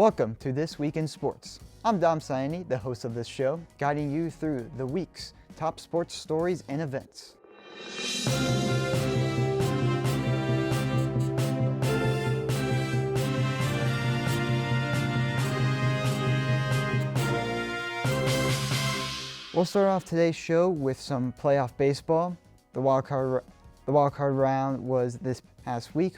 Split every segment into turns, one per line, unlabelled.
Welcome to This Week in Sports. I'm Saiani, the host of this show, guiding you through the week's top sports stories and events. We'll start off today's show with some playoff baseball. The wild card round was this past week,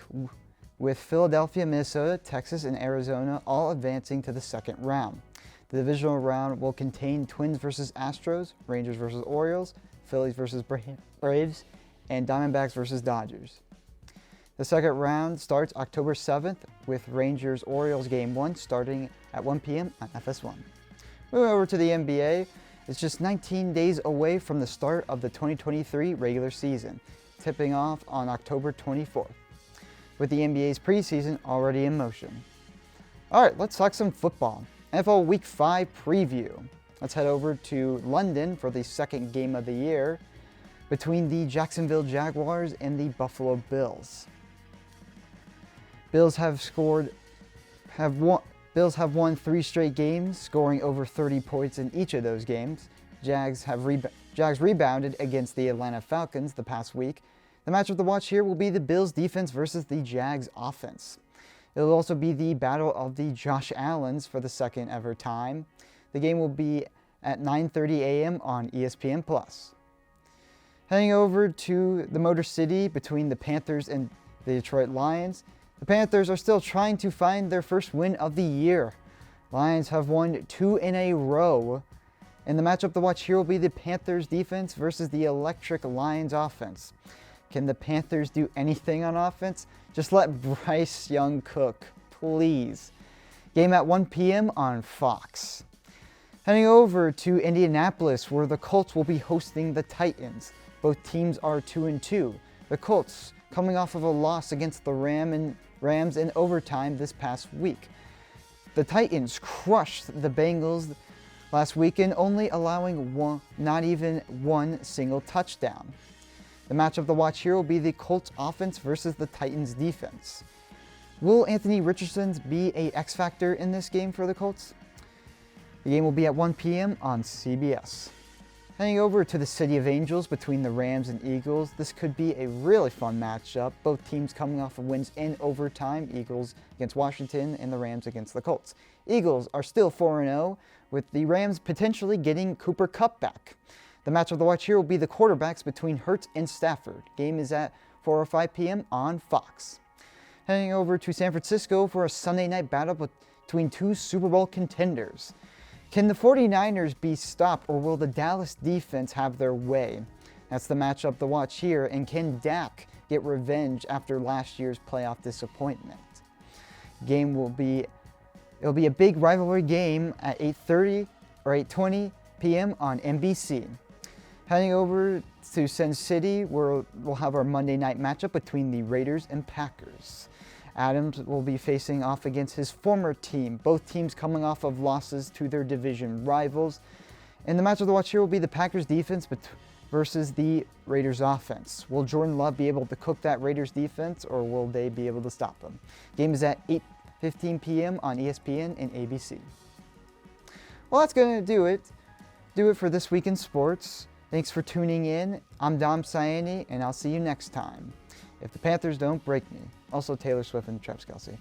with Philadelphia, Minnesota, Texas, and Arizona all advancing to the second round. The divisional round will contain Twins versus Astros, Rangers versus Orioles, Phillies versus Braves, and Diamondbacks versus Dodgers. The second round starts October 7th with Rangers-Orioles Game 1 starting at 1 p.m. on FS1. Moving over to the NBA, it's just 19 days away from the start of the 2023 regular season, tipping off on October 24th, with the NBA's preseason already in motion. All right, let's talk some football. NFL Week 5 preview. Let's head over to London for the second game of the year between the Jacksonville Jaguars and the Buffalo Bills. Bills have won 3 straight games, scoring over 30 points in each of those games. Jags rebounded against the Atlanta Falcons the past week. The matchup to watch here will be the Bills defense versus the Jags offense. It will also be the battle of the Josh Allens for the second ever time. The game will be at 9:30 a.m. on ESPN+. Heading over to the Motor City between the Panthers and the Detroit Lions. The Panthers are still trying to find their first win of the year. Lions have won 2 in a row. And the matchup to watch here will be the Panthers defense versus the electric Lions offense. Can the Panthers do anything on offense? Just let Bryce Young cook, please. Game at 1 p.m. on Fox. Heading over to Indianapolis, where the Colts will be hosting the Titans. Both teams are 2-2. The Colts coming off of a loss against the Rams in overtime this past week. The Titans crushed the Bengals last weekend, only allowing not even one single touchdown. The matchup to watch here will be the Colts offense versus the Titans defense. Will Anthony Richardson be a X factor in this game for the Colts? The game will be at 1 p.m. on CBS. Heading over to the City of Angels between the Rams and Eagles, this could be a really fun matchup. Both teams coming off of wins in overtime, Eagles against Washington and the Rams against the Colts. Eagles are still 4-0, with the Rams potentially getting Cooper Kupp back. The matchup to watch here will be the quarterbacks between Hurts and Stafford. Game is at 4:05 p.m. on Fox. Heading over to San Francisco for a Sunday night battle between 2 Super Bowl contenders. Can the 49ers be stopped, or will the Dallas defense have their way? That's the matchup to watch here. And can Dak get revenge after last year's playoff disappointment? It'll be a big rivalry game at 8:30 or 8:20 p.m. on NBC. Heading over to Sin City, where we'll have our Monday night matchup between the Raiders and Packers. Adams will be facing off against his former team, both teams coming off of losses to their division rivals. And the matchup to watch here will be the Packers defense versus the Raiders offense. Will Jordan Love be able to cook that Raiders defense, or will they be able to stop them? Game is at 8:15 p.m. on ESPN and ABC. Well, that's going to do it for This Week in Sports. Thanks for tuning in. I'm Saiani, and I'll see you next time. If the Panthers don't break me. Also Taylor Swift and Travis Kelce.